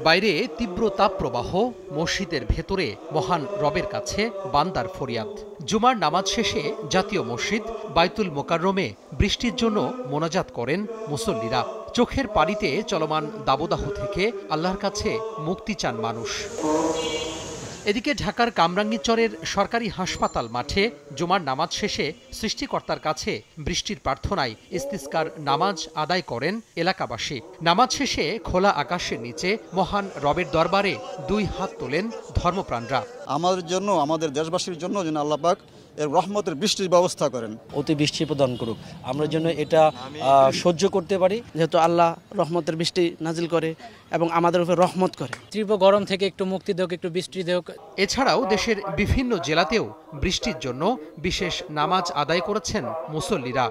বাইরে তীব্র তাপপ্রবাহ, মসজিদের ভেতরে মহান রবের কাছে বান্দার ফরিয়াদ। জুমার নামাজ শেষে জাতীয় মসজিদ বাইতুল মোকাররমে বৃষ্টির জন্য মোনাজাত করেন মুসল্লিরা। চোখের পানিতে চলমান দাবদাহ থেকে আল্লাহর কাছে মুক্তি চান মানুষ। এদিকে ঢাকার কামরাঙ্গীরচরের সরকারি হাসপাতাল মাঠে জুমার নামাজ শেষে সৃষ্টিকর্তার কাছে বৃষ্টির প্রার্থনায় ইস্তিসকার নামাজ আদায় করেন এলাকাবাসী। নামাজ শেষে খোলা আকাশের নিচে মহান রবের দরবারে দুই হাত তোলেন ধর্মপ্রাণরা। আমাদের জন্য, আমাদের দেশবাসীর জন্য যেন আল্লাহ পাক এর রহমতের বৃষ্টির ব্যবস্থা করেন, অতি বৃষ্টি প্রদান করুক। আমরা যেন এটা সহ্য করতে পারি, যেহেতু আল্লাহ রহমতের বৃষ্টি নাজিল করে এবং আমাদের উপর রহমত করে। তীব্র গরম থেকে একটু মুক্তি দেওক, একটু বৃষ্টি দেওক। এছাড়াও দেশের বিভিন্ন জেলাতেও বৃষ্টির জন্য বিশেষ নামাজ আদায় করেছেন মুসল্লিরা।